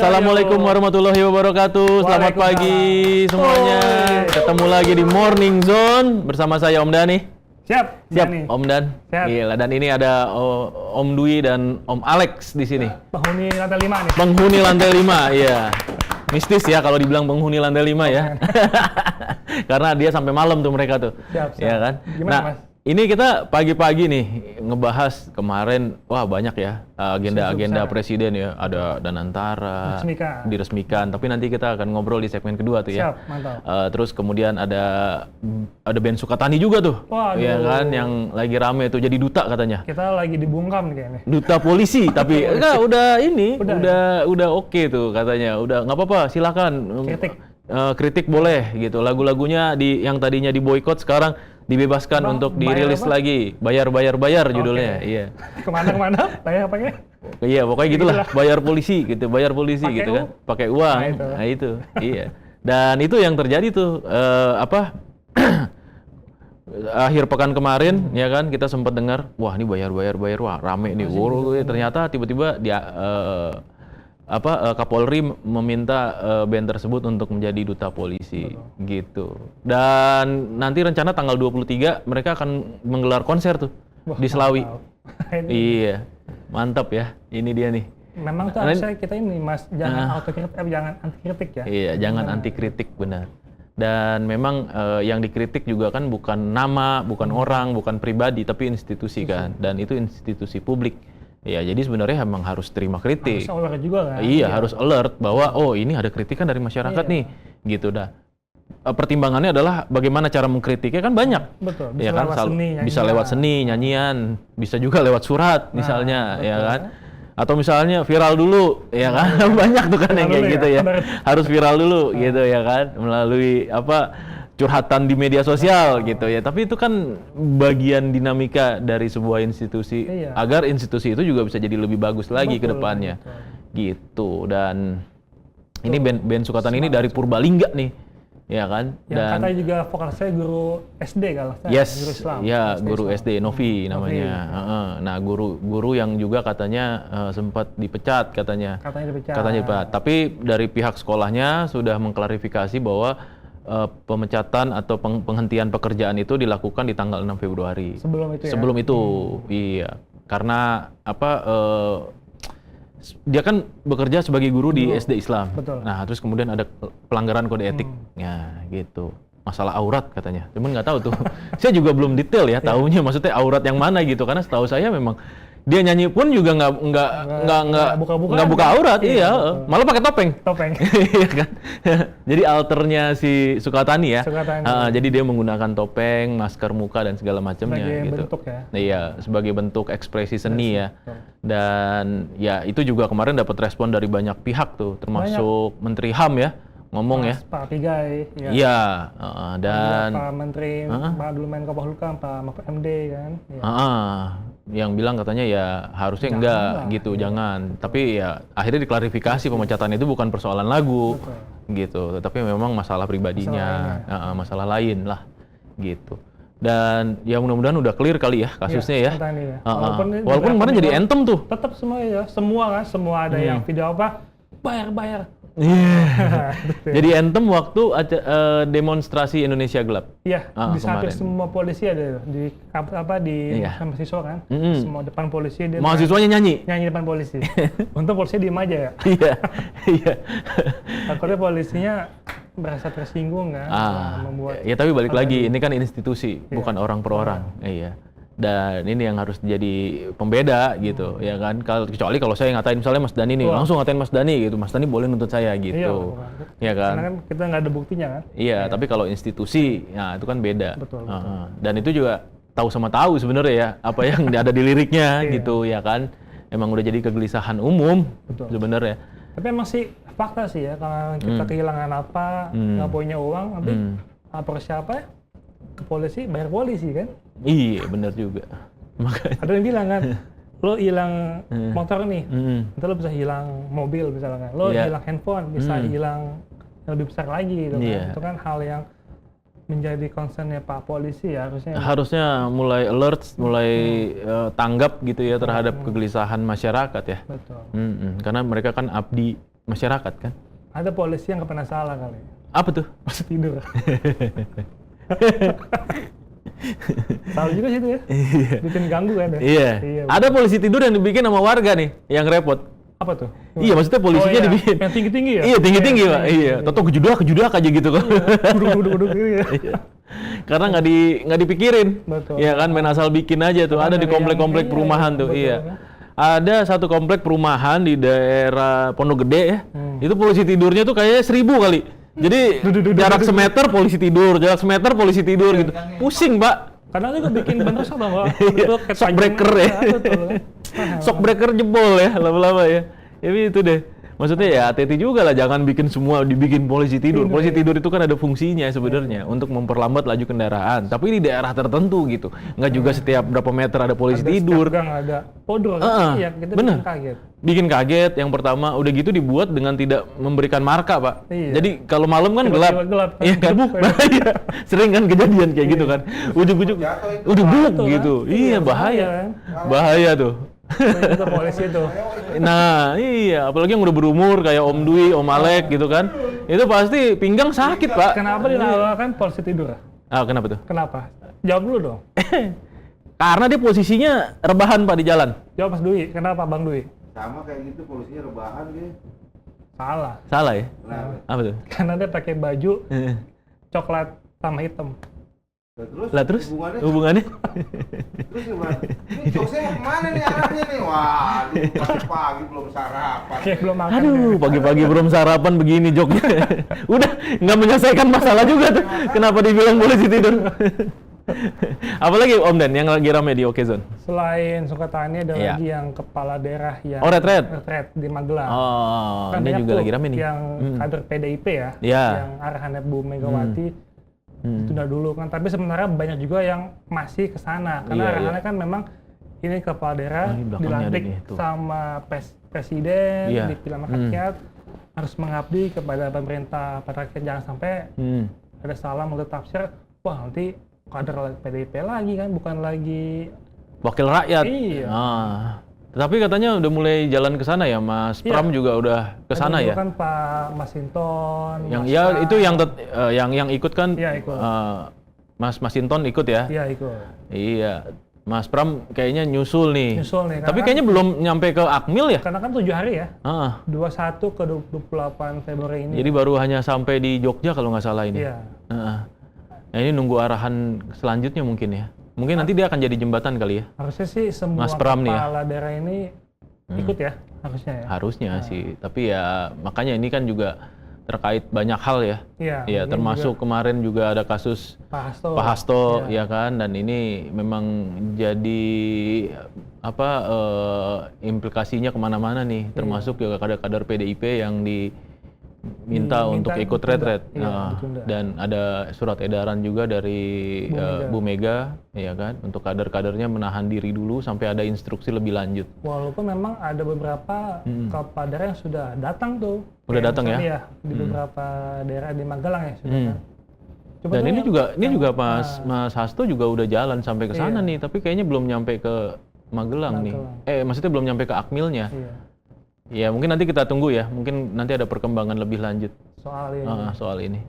Assalamualaikum warahmatullahi wabarakatuh. Selamat pagi semuanya. Ketemu lagi di Morning Zone bersama saya Om Dani. Siap, Siap, Om Dan. Siap. Gila, dan ini ada Om Dwi dan Om Alex di sini. Penghuni lantai 5 nih. Penghuni lantai 5, iya. Mistis ya kalau dibilang penghuni lantai 5 ya. Karena dia sampai malam tuh mereka tuh. Siap. Ya kan? Gimana, Nah, Mas? ini kita pagi-pagi nih ngebahas kemarin, wah banyak ya agenda-agenda presiden ya. Ada Danantara, diresmikan. Tapi nanti kita akan ngobrol di segmen kedua tuh ya. Siap, mantap. Terus kemudian ada Ben Sukatani juga tuh. Waduh. Ya kan, yang lagi rame tuh jadi duta katanya. Kita lagi dibungkam nih kayaknya. Duta polisi, tapi enggak udah ini, Udah. udah oke tuh katanya. Udah nggak apa-apa, silakan. Kritik. Kritik boleh gitu. Lagu-lagunya yang tadinya diboikot sekarang dibebaskan untuk dirilis lagi. Bayar judulnya. Iya. Kemana-kemana? Bayar apa ya? Iya, pokoknya gitulah. Bayar polisi gitu, Pakai gitu kan. uang. Pakai uang. Nah, Nah, itu. Iya. Dan itu yang terjadi tuh akhir pekan kemarin ya kan, kita sempat dengar, wah ini bayar, wah rame nih. Ternyata tiba-tiba dia Kapolri meminta band tersebut untuk menjadi duta polisi. Gitu. Dan nanti rencana tanggal 23 mereka akan menggelar konser tuh. Wah, di Selawi. Ini Iya. Mantap ya. Ini dia nih. memang tuh harusnya kita ini Mas, jangan jangan anti kritik ya. Iya, jangan anti kritik, benar. Dan memang yang dikritik juga kan bukan nama, bukan orang, bukan pribadi, tapi institusi kan. Dan itu institusi publik. Ya, jadi sebenarnya emang harus terima kritik. Harus alert juga kan. Iya, harus alert bahwa oh ini ada kritikan dari masyarakat nih, gitu dah. Pertimbangannya adalah bagaimana cara mengkritiknya kan banyak. Betul. Ya kan, bisa lewat seni, nyanyian, bisa juga lewat surat misalnya, ya kan. Atau misalnya viral dulu, ya kan. Banyak tuh kan yang kayak gitu ya. Harus viral dulu gitu ya kan, melalui curhatan di media sosial gitu ya. Tapi itu kan bagian dinamika dari sebuah institusi agar institusi itu juga bisa jadi lebih bagus lagi ke depannya. Gitu. Dan ini Ben Sukatani ini dari Purbalingga nih. Ya kan? Yang katanya juga vokal saya guru SD kalau saya. Yes, Guru Islam. ya guru SD, Novi namanya. Nah, guru yang juga katanya sempat dipecat katanya. Katanya dipecat. Tapi dari pihak sekolahnya sudah mengklarifikasi bahwa pemecatan atau penghentian pekerjaan itu dilakukan di tanggal 6 Februari. Sebelum itu ya? Sebelum itu, iya. Karena dia kan bekerja sebagai guru di SD Islam. Betul. Nah, terus kemudian ada pelanggaran kode etik. Ya, gitu. Masalah aurat katanya. Cuman nggak tahu tuh. Saya juga belum detail ya tahunya maksudnya aurat yang mana gitu. Karena setahu saya memang dia nyanyi pun juga nggak buka aurat, iya. Malah pakai topeng. Iya kan. Jadi alternya si Sukatani ya. Jadi dia menggunakan topeng, masker muka dan segala macamnya gitu. Bentuk ya. Iya, sebagai bentuk ekspresi seni ya. Dan ya itu juga kemarin dapat respon dari banyak pihak tuh, termasuk Menteri HAM ya. Ngomong ya. Pak Pigai. Iya, dan Pak Menteri, Pak dulu Menko Polhukam, Pak Mahfud MD kan. Yang bilang katanya ya harusnya enggak gitu, jangan. Tapi ya akhirnya diklarifikasi pemecatan itu bukan persoalan lagu, gitu. Tapi memang masalah pribadinya, masalah lain lah, gitu. Dan ya mudah-mudahan udah clear kali ya kasusnya ya. Walaupun kemarin jadi anthem tuh. Tetap semua ya, semua ada yang video bayar. Jadi anthem waktu demonstrasi Indonesia Gelap. Iya, di samping semua polisi ada di mahasiswa kan. Semua depan polisi dia. Mahasiswanya nyanyi depan polisi. Untung polisi diem aja ya. Iya. Takutnya polisinya merasa tersinggung kan. Membuat. Ya tapi balik lagi, ini kan institusi, bukan orang per orang. Iya. Dan ini yang harus jadi pembeda gitu, ya kan. Kecuali kalau saya ngatain misalnya Mas Dani nih, langsung ngatain Mas Dani gitu. Mas Dani boleh nuntut saya gitu. Iya kan. Karena kan kita nggak ada buktinya kan. Iya, tapi kalau institusi, ya itu kan beda. Betul. Dan itu juga tahu sama tahu sebenarnya ya, apa yang ada di liriknya gitu, ya kan. Emang udah jadi kegelisahan umum sebenarnya. Tapi emang sih fakta sih ya, kalau kita kehilangan apa, nggak punya uang, tapi lapor siapa ya? Ke polisi, bayar polisi kan? Iya, benar juga. Makanya. Ada yang bilang kan, lo hilang motor nih, nanti lo bisa hilang mobil misalnya, lo hilang handphone, bisa hilang yang lebih besar lagi gitu kan. Itu kan hal yang menjadi concernnya Pak Polisi ya harusnya. Harusnya mulai alert, mulai tanggap gitu ya terhadap kegelisahan masyarakat ya. Betul. Karena mereka kan abdi masyarakat kan. Ada polisi yang nggak pernah salah kali. Apa tuh? Pas tidur. Salah juga sih itu ya. Bikin ganggu kan ya. Iya. Ada polisi tidur yang dibikin sama warga nih, yang repot. Apa tuh? Iya, maksudnya polisinya dibikin. Yang tinggi-tinggi ya? Iya, tinggi-tinggi, Pak. Iya. Toto kejudak aja gitu kan. Duduk gitu ya. Karena nggak dipikirin. Betul. Iya kan, main asal bikin aja tuh. Ada di komplek-komplek perumahan tuh. Betul, Iya. kan? Ada satu komplek perumahan di daerah Pondok Gede ya. Itu polisi tidurnya tuh kayaknya 1000 kali. Jadi jarak semeter polisi tidur, jarak semeter polisi tidur gitu. Pusing, Pak. Karena itu bikin ban rusak dong, Pak. Shock breaker ya. Shock breaker jebol ya, lama-lama ya. Jadi itu deh. Maksudnya ya hati-hati juga lah, jangan bikin semua dibikin polisi tidur. Polisi tidur itu kan ada fungsinya sebenarnya untuk memperlambat laju kendaraan. Tapi di daerah tertentu gitu. Nggak juga setiap berapa meter ada polisi tidur. Ada podol. Iya, kita bener. bikin kaget. Bikin kaget yang pertama, udah gitu dibuat dengan tidak memberikan marka, Pak. Iya. Jadi kalau malam kan gelap. Iya kan? Iya. Sering kan kejadian kayak gitu kan. Ujung-ujung udah buk gitu. Iya, bahaya. Bahaya tuh. Itu polisi itu. Nah, iya, apalagi yang udah berumur kayak Om Dwi, Om Alek gitu kan. Itu pasti pinggang sakit, Pak. Kenapa dinamakan polisi tidur? Ah, kenapa tuh? Kenapa? Jawab dulu dong. Karena dia posisinya rebahan, Pak, di jalan. Jawab Mas Dwi. Kenapa Bang Dwi? Sama kayak gitu, polisinya rebahan gitu. Salah. Salah ya? Kenapa? Apa tuh? Karena dia pakai baju coklat sama hitam. Terus hubungannya? Terus gimana? Ini jokesnya mau kemana nih arahnya nih? Waduh, pagi-pagi belum sarapan. Kayak belum makan. Aduh, pagi-pagi belum sarapan begini joknya. Udah, nggak menyelesaikan masalah juga tuh. Kenapa dibilang polisi tidur? Apalagi Om Dan yang lagi rame di Okezone? Selain Sukatani ada lagi yang kepala daerah yang retret di Magelang. Oh, kan dia juga lagi rame nih. Yang kader PDIP ya, yang arahannya Bu Megawati. Tunda dulu kan, tapi sebenarnya banyak juga yang masih ke sana karena arahannya kan memang ini kepala daerah dilantik sama presiden, dipilih sama rakyat, harus mengabdi kepada pemerintah, pada rakyat. Jangan sampai ada salah menurut tafsir, wah nanti kader PDIP lagi kan, bukan lagi wakil rakyat. Iya. Tapi katanya udah mulai jalan ke sana ya, Mas Pram juga udah ke sana ya. Kan Pak Masinton. Yang itu yang ikut kan. Iya, ikut. Mas Masinton ikut ya? Iya, ikut. Iya. Mas Pram kayaknya nyusul nih. Tapi kayaknya kan, belum nyampe ke Akmil ya? Karena kan 7 hari ya. 21 ke 28 Februari ini. Jadi baru hanya sampai di Jogja kalau nggak salah ini. Iya. Nah, ini nunggu arahan selanjutnya mungkin ya. Mungkin nanti dia akan jadi jembatan kali ya. Harusnya sih semua Mas Pram kepala daerah ini ikut ya, harusnya ya. Harusnya sih, tapi ya makanya ini kan juga terkait banyak hal ya. Iya, termasuk kemarin juga ada kasus Pak Hasto ya kan, dan ini memang jadi apa implikasinya kemana-mana nih, termasuk juga kader-kader PDIP yang diminta untuk ikut retret. Dan ada surat edaran juga dari Bu Mega ya kan, untuk kader-kadernya menahan diri dulu sampai ada instruksi lebih lanjut. Walaupun memang ada beberapa kepala daerah yang sudah datang tuh. Udah datang ya? Ya di beberapa daerah di Magelang ya sudah. Dan ini juga Mas Hasto juga udah jalan sampai ke sana nih, tapi kayaknya belum nyampe ke Magelang nih. Maksudnya belum nyampe ke Akmilnya. Ya mungkin nanti kita tunggu ya, mungkin nanti ada perkembangan lebih lanjut soal ini.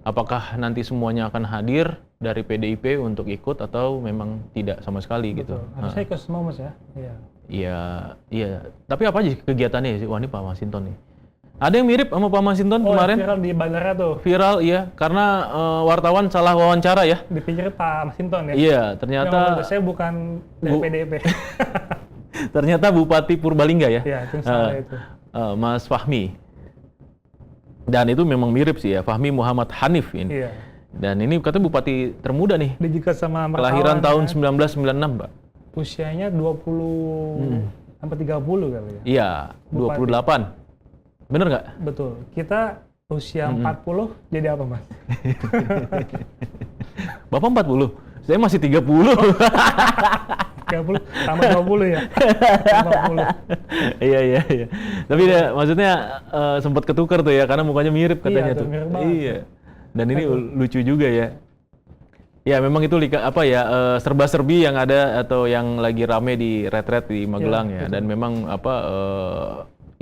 Apakah nanti semuanya akan hadir dari PDIP untuk ikut atau memang tidak sama sekali gitu? Harusnya ikut semua Mas ya. Iya. Tapi apa aja kegiatannya sih? Wah ini Pak Masinton nih. Ada yang mirip sama Pak Masinton kemarin? Viral di bandara tuh. Viral iya, karena wartawan salah wawancara ya. Dipikir Pak Masinton ya? Iya, ternyata. Saya bukan dari PDIP. Ternyata Bupati Purbalingga ya? Iya, itu salah itu. Mas Fahmi. Dan itu memang mirip sih ya, Fahmi Muhammad Hanif ini. Iya. Dan ini katanya bupati termuda nih. Dia juga sama kelahiran tahun 1996, Pak. Usianya 20 sampai 30 kali ya? Iya, 28. Bener nggak? Betul. Kita usia 40 jadi apa, Mas? Bapak 40? Saya masih 30. 30 tambah 20 ya. 50. Iya. Tapi dia maksudnya sempat ketukar tuh ya, karena mukanya mirip katanya tuh. Mirip banget. Iya. Dan ini lucu juga ya. Ya memang itu serba-serbi yang ada atau yang lagi rame di retret di Magelang ya. Dan memang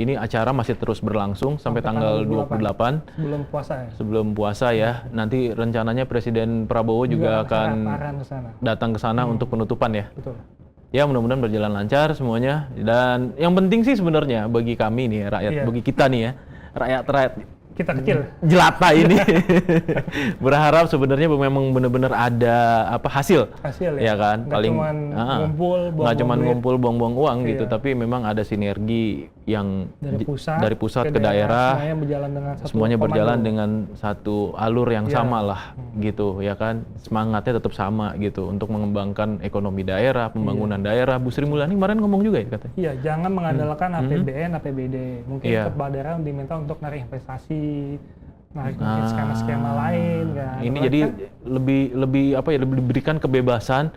ini acara masih terus berlangsung sampai tanggal 28 sebelum puasa ya. Sebelum puasa ya. Nanti rencananya Presiden Prabowo juga akan datang ke sana untuk penutupan ya. Betul. Ya, mudah-mudahan berjalan lancar semuanya. Dan yang penting sih sebenarnya bagi kami nih rakyat, bagi kita nih ya, rakyat kita kecil jelata ini berharap sebenarnya memang benar-benar ada hasil ya kan, nggak cuman ngumpul buang-buang uang gitu, tapi memang ada sinergi yang dari pusat ke daerah semuanya berjalan dengan satu alur yang sama lah gitu ya kan, semangatnya tetap sama gitu untuk mengembangkan ekonomi daerah, pembangunan daerah. Bu Sri Mulyani kemarin ngomong juga ya katanya. Iya, jangan mengandalkan APBN, APBD. Mungkin kepala daerah diminta untuk narik investasi, narik skema-skema lain kan. Ini jadi kan, lebih diberikan kebebasan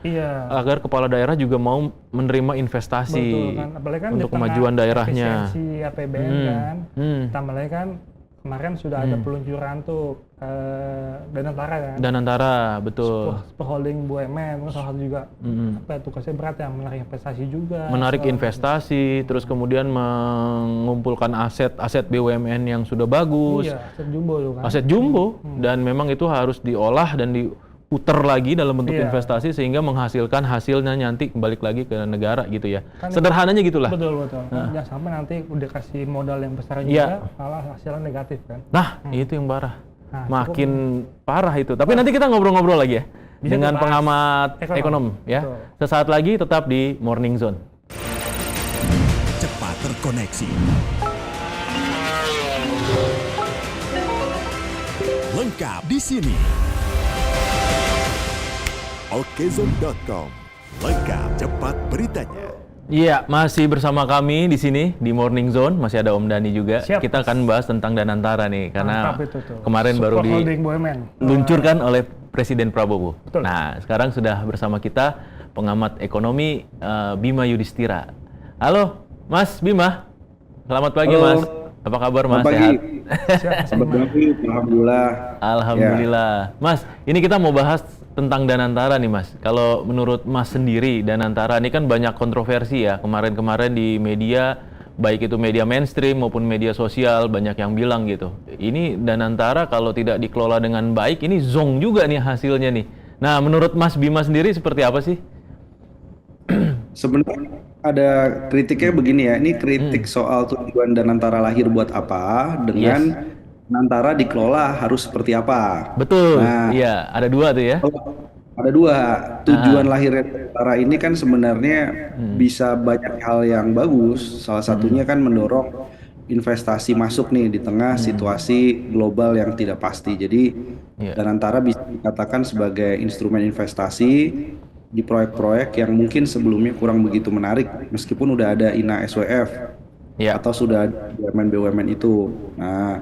agar kepala daerah juga mau menerima investasi. Betul kan, apalagi kan untuk kemajuan daerahnya. Efisiensi APBN kan. Tambah lagi kan kemarin sudah ada peluncuran tuh Danantara kan. Danantara, betul. Holding BUMN, salah satu juga tugasnya berat ya, menarik investasi juga. Menarik investasi, terus kemudian mengumpulkan aset BUMN yang sudah bagus. Iya, aset jumbo tuh kan. Aset jumbo, dan memang itu harus diolah dan diputer lagi dalam bentuk investasi sehingga menghasilkan hasilnya nanti kembali lagi ke negara gitu ya. Kan sederhananya gitulah. Betul. Jangan sampai nanti udah kasih modal yang besar juga, malah hasilnya negatif kan. Nah, itu yang parah. Makin parah itu. Tapi nanti kita ngobrol-ngobrol lagi ya dengan pengamat ekonom ya. Betul. Sesaat lagi tetap di Morning Zone. Cepat terkoneksi. Lengkap di sini. Okezone.com. Lengkap cepat beritanya. Iya, masih bersama kami di sini di Morning Zone, masih ada Om Dhani juga. Siap. Kita akan bahas tentang Danantara nih, karena kemarin baru diluncurkan oleh Presiden Prabowo. Betul. Nah, sekarang sudah bersama kita pengamat ekonomi Bima Yudhistira. Halo, Mas Bima. Selamat pagi. Halo. Mas. Apa kabar, Mas? Sehat? Selamat pagi, alhamdulillah. Alhamdulillah. Ya. Mas, ini kita mau bahas tentang Danantara nih, Mas. Kalau menurut Mas sendiri, Danantara ini kan banyak kontroversi ya. Kemarin-kemarin di media, baik itu media mainstream maupun media sosial, banyak yang bilang gitu. Ini Danantara kalau tidak dikelola dengan baik, ini zonk juga nih hasilnya nih. Nah, menurut Mas Bima sendiri seperti apa sih? Sebenarnya ada kritiknya begini ya. Ini kritik soal tujuan Danantara lahir buat apa dengan Danantara dikelola harus seperti apa. Betul, iya, ada dua tuh ya. Ada dua. Tujuan lahirnya Danantara ini kan sebenarnya bisa banyak hal yang bagus. Salah satunya kan mendorong investasi masuk nih di tengah situasi global yang tidak pasti. Jadi Danantara bisa dikatakan sebagai instrumen investasi di proyek-proyek yang mungkin sebelumnya kurang begitu menarik, meskipun udah ada INA SWF atau sudah ada BUMN itu. Nah,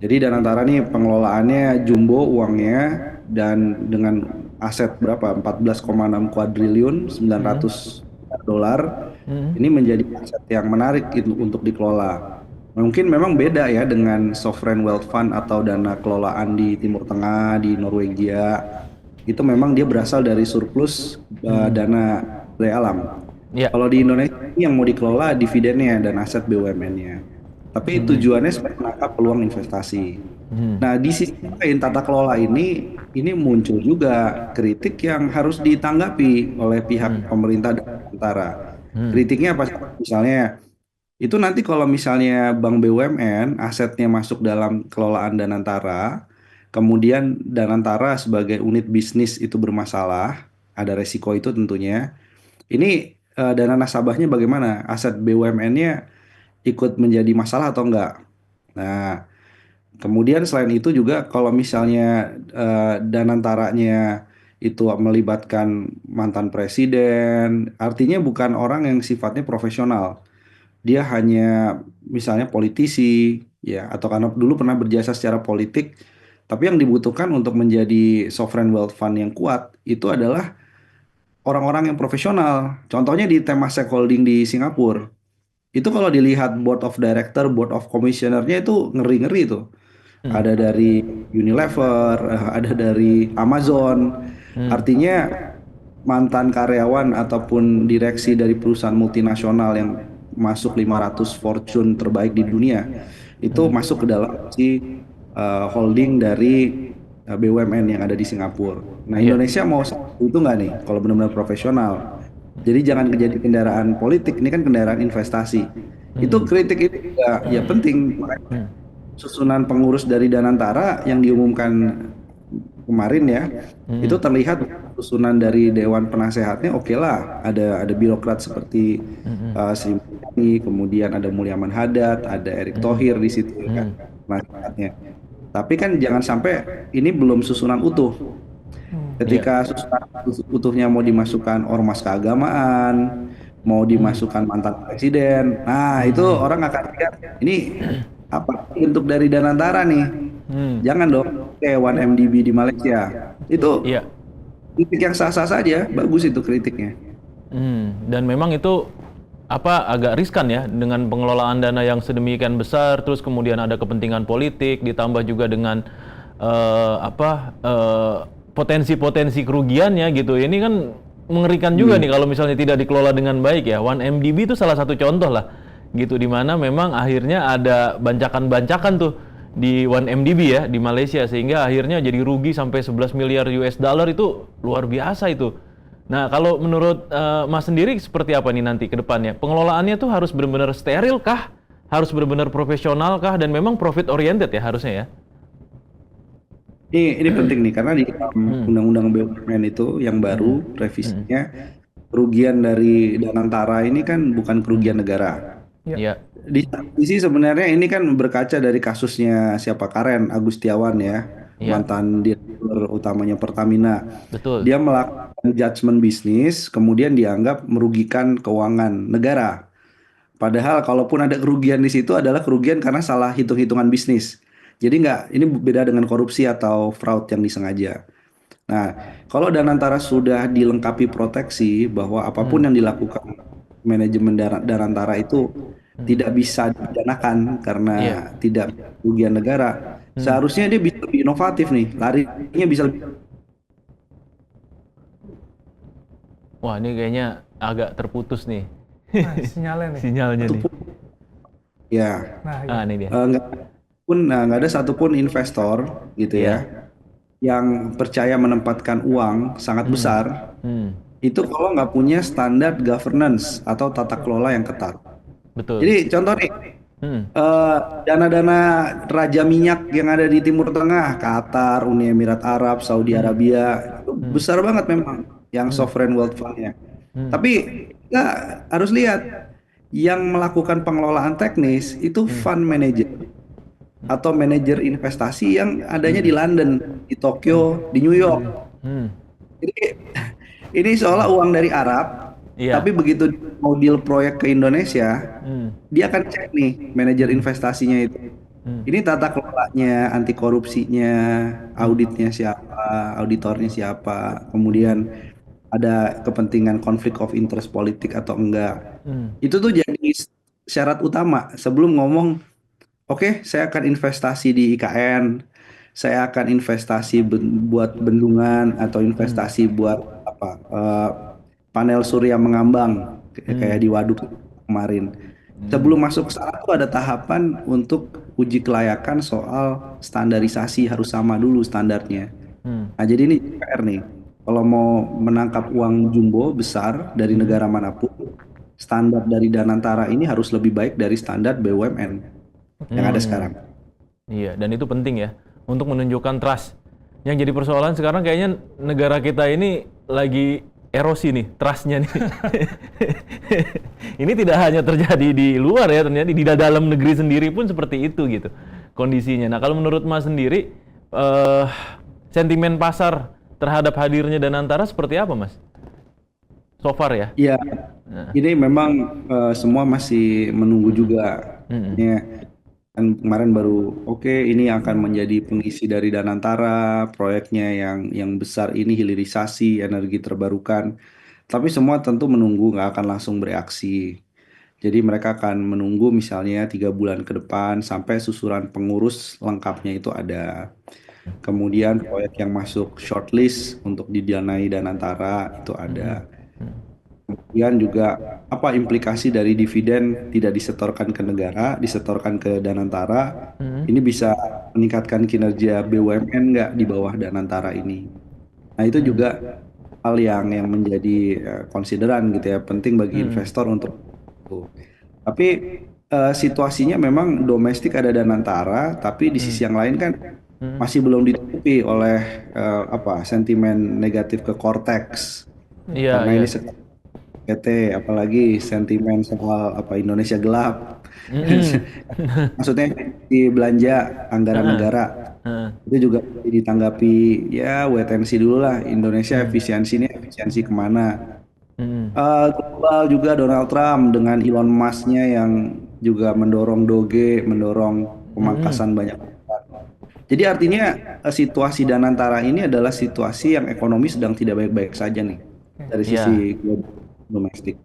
jadi Danantara nih pengelolaannya jumbo uangnya, dan dengan aset berapa? 14,6 kuadriliun 900 dolar. Ini menjadi aset yang menarik untuk dikelola. Mungkin memang beda ya dengan sovereign wealth fund atau dana kelolaan di Timur Tengah, di Norwegia. Itu memang dia berasal dari surplus dana dari alam. Kalau di Indonesia ini yang mau dikelola dividennya dan aset BUMN-nya. Tapi tujuannya sebenarnya menangkap peluang investasi. Nah, di sisi lain tata kelola ini muncul juga kritik yang harus ditanggapi oleh pihak pemerintah dan Danantara. Kritiknya apa? Misalnya, itu nanti kalau misalnya bank BUMN asetnya masuk dalam kelolaan Danantara, kemudian Danantara sebagai unit bisnis itu bermasalah, ada resiko itu tentunya. Ini dana nasabahnya bagaimana? Aset BUMN-nya ikut menjadi masalah atau enggak? Nah, kemudian selain itu juga kalau misalnya Danantaranya itu melibatkan mantan presiden, artinya bukan orang yang sifatnya profesional. Dia hanya misalnya politisi, ya, atau karena dulu pernah berjasa secara politik. Tapi yang dibutuhkan untuk menjadi sovereign wealth fund yang kuat itu adalah orang-orang yang profesional. Contohnya di Temasek Holding di Singapura. Itu kalau dilihat board of director, board of commissioner-nya itu ngeri-ngeri tuh. Ada dari Unilever, ada dari Amazon. Artinya mantan karyawan ataupun direksi dari perusahaan multinasional yang masuk 500 Fortune terbaik di dunia itu masuk ke dalam si holding dari BUMN yang ada di Singapura. Nah, Iya. Indonesia mau itu nggak nih kalau benar-benar profesional? Jadi jangan jadi kendaraan politik, ini kan kendaraan investasi. Itu kritik itu juga ya penting. Makanya susunan pengurus dari Danantara yang diumumkan kemarin ya, itu terlihat susunan dari Dewan Penasehatnya oke lah. Ada birokrat seperti Sri Mulyani, kemudian ada Mulyaman Hadad, ada Erick Thohir di situ ya kan, penasehatnya. Tapi kan jangan sampai ini belum susunan utuh. Ketika susunan utuhnya mau dimasukkan ormas keagamaan, mau dimasukkan mantan presiden, nah itu orang akan lihat ini apa bentuk dari Danantara nih. Jangan dong kayak 1MDB di Malaysia. Itu Iya. kritik yang sah-sah saja, bagus itu kritiknya. Dan memang itu agak riskan ya dengan pengelolaan dana yang sedemikian besar, terus kemudian ada kepentingan politik, ditambah juga dengan potensi-potensi kerugiannya gitu. Ini kan mengerikan juga nih kalau misalnya tidak dikelola dengan baik ya. 1MDB itu salah satu contoh lah gitu, di mana memang akhirnya ada bancakan-bancakan tuh di 1MDB ya di Malaysia, sehingga akhirnya jadi rugi sampai 11 miliar US dollar. Itu luar biasa itu. Nah, kalau menurut Mas sendiri seperti apa nih nanti ke depannya? Pengelolaannya tuh harus benar-benar steril kah? Harus benar-benar profesional kah? Dan memang profit oriented ya harusnya ya? Ini penting nih karena di dalam Undang-Undang BUMN itu yang baru revisinya, kerugian dari Danantara ini kan bukan kerugian negara. Iya. Di sisi sebenarnya ini kan berkaca dari kasusnya siapa, Karen Agustiawan ya, Iya. mantan direktur utamanya Pertamina. Betul. Dia melakukan judgement bisnis, kemudian dianggap merugikan keuangan negara. Padahal kalaupun ada kerugian di situ adalah kerugian karena salah hitung-hitungan bisnis. Jadi ini beda dengan korupsi atau fraud yang disengaja. Nah, kalau Danantara sudah dilengkapi proteksi bahwa apapun yang dilakukan manajemen Danantara itu tidak bisa dipidanakan karena tidak kerugian negara, seharusnya dia bisa lebih inovatif nih, larinya bisa lebih. Wah, ini kayaknya agak terputus nih. Nah, sinyalnya nih. Sinyalnya nih. Ya, Nah, Ini dia. nggak ada satupun investor gitu ya yang percaya menempatkan uang sangat besar itu kalau nggak punya standar governance atau tata kelola yang ketat. Betul. Jadi contoh nih, dana-dana raja minyak yang ada di Timur Tengah, Qatar, Uni Emirat Arab, Saudi Arabia, itu besar banget memang yang sovereign wealth fund-nya. Tapi kita harus lihat yang melakukan pengelolaan teknis itu fund manager atau manajer investasi yang adanya di London, di Tokyo, di New York. Jadi ini seolah uang dari Arab, tapi begitu mau deal proyek ke Indonesia, dia akan cek nih manajer investasinya itu. Ini tata kelolanya, anti korupsinya, auditnya siapa, auditornya siapa, kemudian ada kepentingan konflik of interest politik atau enggak. Itu tuh jadi syarat utama sebelum ngomong, oke, saya akan investasi di IKN, saya akan investasi buat bendungan atau investasi buat panel surya mengambang kayak di Waduk kemarin. Sebelum masuk ke sana tuh ada tahapan untuk uji kelayakan soal standarisasi, harus sama dulu standarnya. Nah, jadi ini PR nih. Kalau mau menangkap uang jumbo besar dari negara manapun, standar dari Danantara ini harus lebih baik dari standar BUMN yang ada sekarang. Iya, dan itu penting ya untuk menunjukkan trust. Yang jadi persoalan sekarang kayaknya negara kita ini lagi erosi nih, trust-nya nih. Ini tidak hanya terjadi di luar ya, ternyata di dalam negeri sendiri pun seperti itu gitu kondisinya. Nah, kalau menurut Mas sendiri, sentimen pasar terhadap hadirnya Danantara seperti apa, Mas? So far ya? Iya, ini memang semua masih menunggu juga. Kan kemarin baru ini akan menjadi pengisi dari Danantara, proyeknya yang besar ini hilirisasi energi terbarukan. Tapi semua tentu menunggu, nggak akan langsung bereaksi. Jadi mereka akan menunggu misalnya 3 bulan ke depan sampai susulan pengurus lengkapnya itu ada. Kemudian proyek yang masuk shortlist untuk didanai Danantara itu ada. kemudian juga apa implikasi dari dividen tidak disetorkan ke negara, disetorkan ke Danantara, ini bisa meningkatkan kinerja BUMN nggak di bawah Danantara ini. Nah itu juga hal yang menjadi konsideran gitu ya, penting bagi investor untuk itu. Tapi situasinya memang domestik ada Danantara, tapi di sisi yang lain kan masih belum ditutupi oleh sentimen negatif ke Cortex. Iya, Karena iya. ini PT, apalagi sentimen soal Indonesia gelap. Maksudnya di belanja anggaran negara. Itu juga ditanggapi ya wait and see dulu lah, Indonesia efisiensi kemana. Global juga Donald Trump dengan Elon Musk-nya yang juga mendorong Doge, mendorong pemangkasan banyak. Jadi artinya situasi Danantara ini adalah situasi yang ekonomi sedang tidak baik-baik saja nih dari sisi global domestik.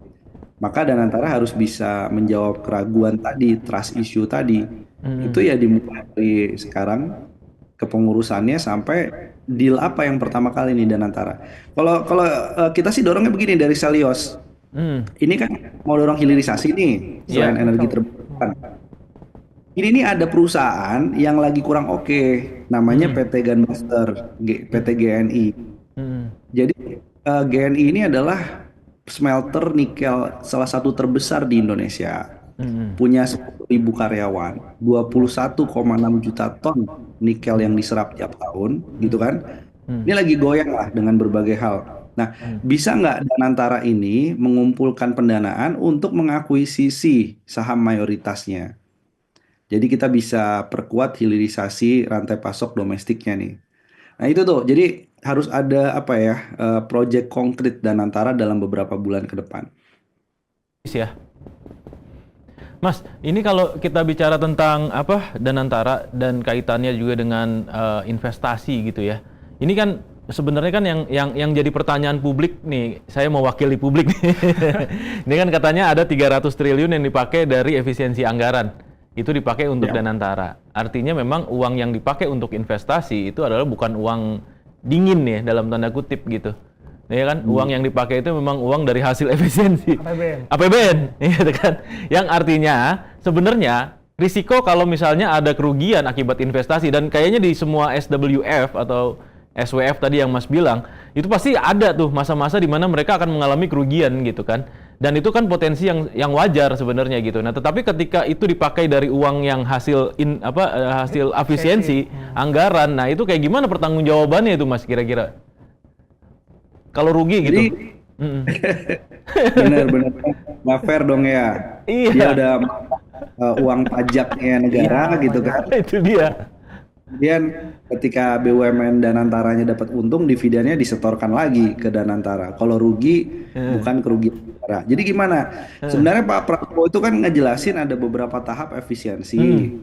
Maka Danantara harus bisa menjawab keraguan tadi, trust issue tadi. Itu ya dimulai dari sekarang kepengurusannya sampai deal apa yang pertama kali nih Danantara. Kalau kita sih dorongnya begini dari Selios. Ini kan mau dorong hilirisasi nih selain energi terbarukan. Ini nih ada perusahaan yang lagi kurang oke, namanya PT Gunmaster, PT GNI. Jadi GNI ini adalah smelter nikel salah satu terbesar di Indonesia. Punya 10.000 karyawan, 21,6 juta ton nikel yang diserap tiap tahun, gitu kan. Ini lagi goyang lah dengan berbagai hal. Nah, bisa nggak Danantara ini mengumpulkan pendanaan untuk mengakuisisi saham mayoritasnya? Jadi kita bisa perkuat hilirisasi rantai pasok domestiknya nih. Nah itu tuh, jadi harus ada proyek konkret Danantara dalam beberapa bulan ke depan. Ya. Mas, ini kalau kita bicara tentang Danantara dan kaitannya juga dengan investasi gitu ya. Ini kan sebenarnya kan yang jadi pertanyaan publik nih, saya mewakili publik nih. Ini kan katanya ada 300 triliun yang dipakai dari efisiensi anggaran. Itu dipakai untuk Danantara. Artinya memang uang yang dipakai untuk investasi itu adalah bukan uang dingin ya dalam tanda kutip gitu. Ya kan, uang yang dipakai itu memang uang dari hasil efisiensi. APBN, gitu kan. Yang artinya sebenarnya risiko kalau misalnya ada kerugian akibat investasi, dan kayaknya di semua SWF atau SWF tadi yang Mas bilang, itu pasti ada tuh masa-masa di mana mereka akan mengalami kerugian gitu kan. Dan itu kan potensi yang wajar sebenarnya gitu. Nah, tetapi ketika itu dipakai dari uang yang hasil efisiensi anggaran, nah itu kayak gimana pertanggungjawabannya itu Mas kira-kira? Kalau rugi gitu. Benar-benar nggak fair dong ya. Iya. Dia udah uang pajaknya negara gitu kan. Itu dia. Kemudian ketika BUMN Danantaranya dapat untung, dividennya disetorkan lagi ke Danantara. Kalau rugi bukan kerugian negara. Jadi gimana? Sebenarnya Pak Prabowo itu kan ngejelasin ada beberapa tahap efisiensi.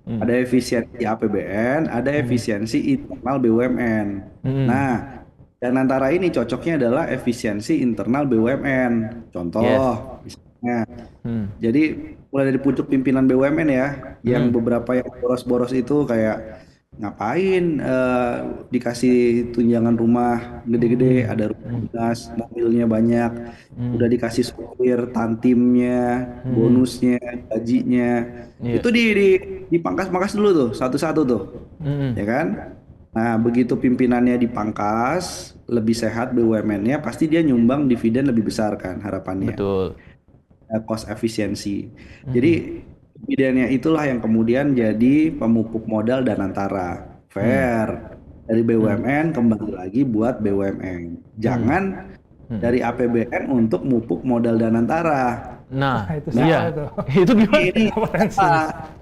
Ada efisiensi APBN, ada efisiensi internal BUMN. Nah, Danantara ini cocoknya adalah efisiensi internal BUMN. Contoh, misalnya, jadi mulai dari pucuk pimpinan BUMN ya, yang beberapa yang boros-boros itu kayak ngapain dikasih tunjangan rumah gede-gede, ada rumah dinas, mobilnya banyak, udah dikasih supir, tantimnya, bonusnya, gajinya, itu dipangkas-pangkas dulu tuh, satu-satu tuh, ya kan? Nah, begitu pimpinannya dipangkas, lebih sehat BUMN-nya, pasti dia nyumbang dividen lebih besar kan harapannya. Betul. Cost efisiensi. Jadi dividennya itulah yang kemudian jadi pemupuk modal Danantara. Fair. Dari BUMN kembali lagi buat BUMN. Jangan dari APBN untuk mupuk modal Danantara. Nah, itu iya. Itu gimana?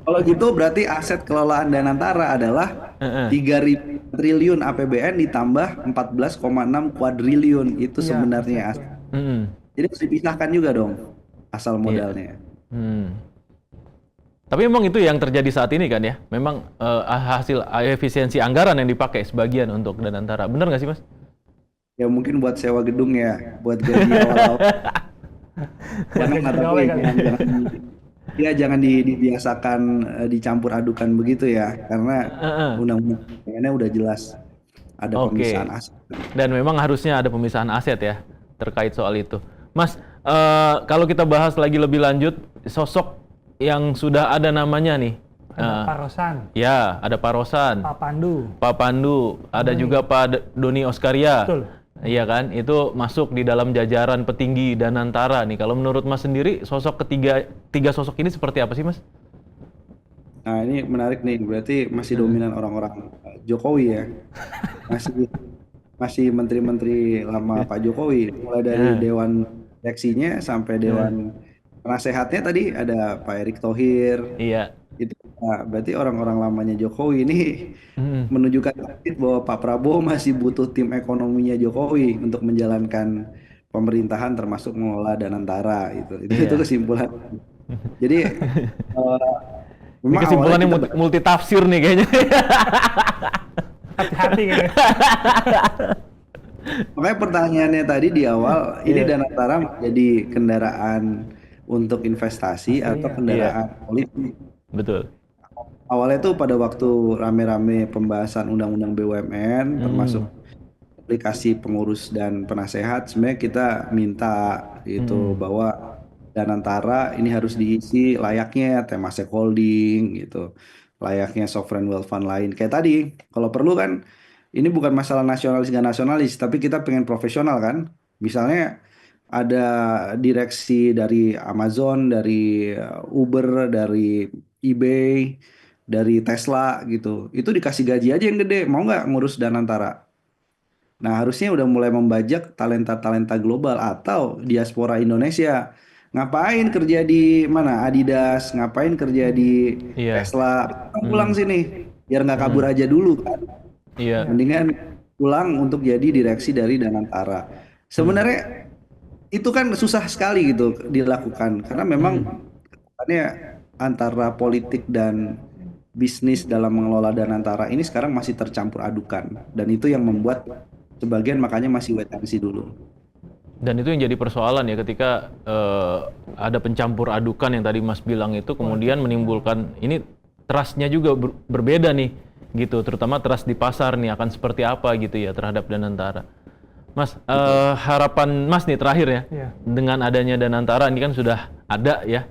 Kalau gitu berarti aset kelolaan Danantara adalah 3.000 triliun APBN ditambah 14,6 kuadriliun. Itu sebenarnya aset. Jadi harus dipisahkan juga dong asal modalnya. Tapi memang itu yang terjadi saat ini kan ya? Memang hasil efisiensi anggaran yang dipakai sebagian untuk Danantara. Benar nggak sih Mas? Ya mungkin buat sewa gedung ya, buat gaji awal-awal. Jangan dibiasakan dicampur adukan begitu ya, karena undang-undangnya udah jelas ada pemisahan aset. Dan memang harusnya ada pemisahan aset ya terkait soal itu. Mas, kalau kita bahas lagi lebih lanjut, sosok yang sudah ada namanya nih. Ada Pak Rosan. Ya, ada Pak Rosan. Pak Pandu, ada juga Pak Doni Oskaria. Betul. Iya kan, itu masuk di dalam jajaran petinggi Danantara nih. Kalau menurut Mas sendiri, sosok tiga sosok ini seperti apa sih, Mas? Nah, ini menarik nih, berarti masih dominan orang-orang Jokowi ya. Masih menteri-menteri lama Pak Jokowi, mulai dari Dewan Direksinya sampai Dewan Penasehatnya tadi ada Pak Erick Thohir. Iya. Itu berarti orang-orang lamanya Jokowi ini menunjukkan bahwa Pak Prabowo masih butuh tim ekonominya Jokowi untuk menjalankan pemerintahan termasuk mengelola Danantara itu kesimpulan. Jadi Ini memang kesimpulannya awalnya multi tafsir nih kayaknya. Hati-hati gitu. makanya pertanyaannya tadi di awal, ini Danantara menjadi kendaraan untuk investasi atau kendaraan politik. Betul. Awalnya tuh pada waktu rame-rame pembahasan undang-undang BUMN, termasuk aplikasi pengurus dan penasehat, sebenarnya kita minta itu bahwa Danantara ini harus diisi layaknya Temasek Holding gitu, layaknya sovereign wealth fund lain. Kayak tadi, kalau perlu kan, ini bukan masalah nasionalis nggak nasionalis, tapi kita pengen profesional kan. Misalnya ada direksi dari Amazon, dari Uber, dari eBay, dari Tesla gitu. Itu dikasih gaji aja yang gede, mau nggak ngurus Danantara? Nah, harusnya udah mulai membajak talenta-talenta global atau diaspora Indonesia. Ngapain kerja di mana? Adidas, ngapain kerja di Tesla? Pulang sini, biar nggak kabur aja dulu kan. Iya. Mendingan pulang untuk jadi direksi dari Danantara. Sebenarnya itu kan susah sekali gitu dilakukan karena memang antara politik dan bisnis dalam mengelola Danantara ini sekarang masih tercampur adukan, dan itu yang membuat sebagian makanya masih wait and see dulu. Dan itu yang jadi persoalan ya ketika ada pencampur adukan yang tadi Mas bilang itu kemudian menimbulkan ini trust-nya juga berbeda nih gitu, terutama trust di pasar nih akan seperti apa gitu ya terhadap Danantara. Mas, harapan Mas nih terakhir ya, dengan adanya Danantara ini kan sudah ada ya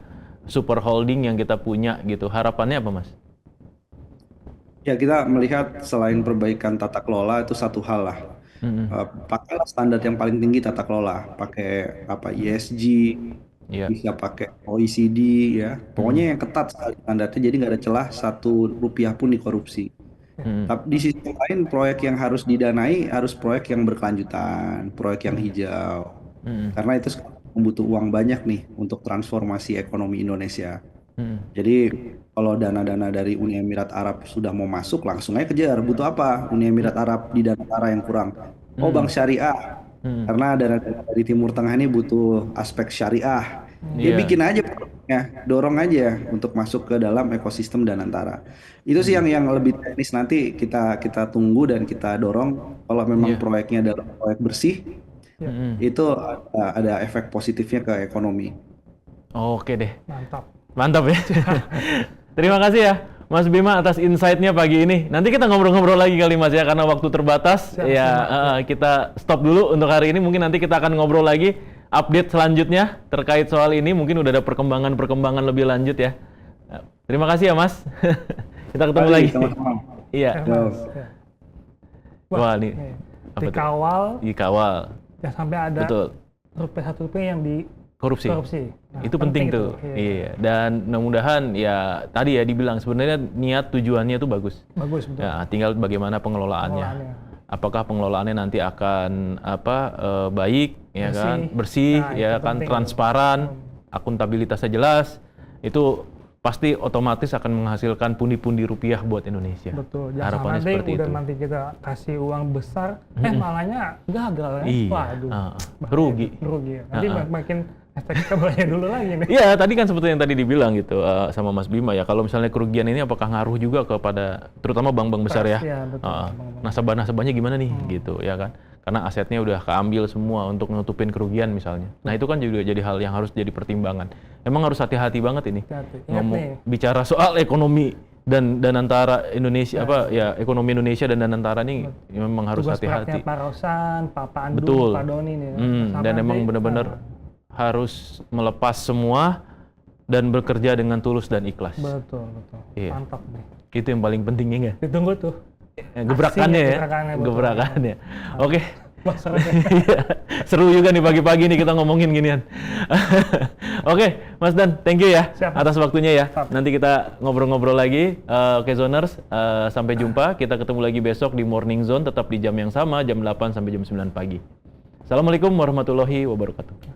super holding yang kita punya gitu, harapannya apa Mas? Ya, kita melihat selain perbaikan tata kelola itu satu hal lah. Pakailah standar yang paling tinggi tata kelola, pakai ESG, bisa pakai OECD ya, pokoknya yang ketat sekali standarnya, jadi nggak ada celah Rp1 pun dikorupsi. Tapi di sisi lain proyek yang harus didanai harus proyek yang berkelanjutan, proyek yang hijau, karena itu membutuh uang banyak nih untuk transformasi ekonomi Indonesia. Jadi kalau dana-dana dari Uni Emirat Arab sudah mau masuk, langsung aja kejar. Butuh apa Uni Emirat Arab di Danantara yang kurang? Bank syariah. Karena dana dari Timur Tengah ini butuh aspek syariah. Dia bikin aja produknya, dorong aja untuk masuk ke dalam ekosistem Danantara. Itu sih yang lebih teknis, nanti kita tunggu dan kita dorong. Kalau memang proyeknya adalah proyek bersih, itu ada efek positifnya ke ekonomi. Oke deh. Mantap ya. Terima kasih ya Mas Bima atas insight-nya pagi ini. Nanti kita ngobrol-ngobrol lagi kali Mas ya, karena waktu terbatas. Kita stop dulu untuk hari ini. Mungkin nanti kita akan ngobrol lagi update selanjutnya terkait soal ini. Mungkin udah ada perkembangan lebih lanjut ya. Terima kasih ya Mas. Kita ketemu lagi. Sama-sama. Iya. Wah, nih. Dikawal. Ya sampai ada satu rupiah yang di korupsi. Nah, itu penting tuh. Iya. Dan mudah-mudahan ya tadi ya dibilang sebenarnya niat tujuannya itu bagus. Betul. Ya, tinggal bagaimana pengelolaannya. Apakah pengelolaannya nanti akan baik ya kan, bersih ya kan, transparan, akuntabilitasnya jelas. Itu pasti otomatis akan menghasilkan pundi-pundi rupiah buat Indonesia. Betul. Jangan nanti kita kasih uang besar, malahnya gagal ya. Waduh. Rugi. Nanti makin kita bayar dulu lagi nih. Iya, tadi kan seperti yang tadi dibilang gitu sama Mas Bima ya. Kalau misalnya kerugian ini apakah ngaruh juga kepada terutama bank-bank besar ya? Nasabah-nasabahnya gimana nih gitu ya kan? Karena asetnya udah keambil semua untuk nutupin kerugian misalnya. Nah, itu kan juga jadi hal yang harus jadi pertimbangan. Emang harus hati-hati banget ini. Bicara soal ekonomi dan antara Indonesia ekonomi Indonesia dan Danantara ini memang harus hati-hati. Pak Rosan, Pak Pandu, Pak Doni nih. Dan emang benar-benar harus melepas semua dan bekerja dengan tulus dan ikhlas. Betul. Iya. Mantap nih. Itu yang paling penting ya. Ditunggu tuh. Gebrakannya ya. Betul. Gebrakannya. Oke. Masalahnya. Seru juga nih pagi-pagi nih kita ngomongin ginian. Oke, Mas Dan, thank you ya. Siap. Atas waktunya ya. Siap. Nanti kita ngobrol-ngobrol lagi. Oke Zoners, sampai jumpa. Kita ketemu lagi besok di Morning Zone, tetap di jam yang sama, jam 8 sampai jam 9 pagi. Assalamualaikum warahmatullahi wabarakatuh.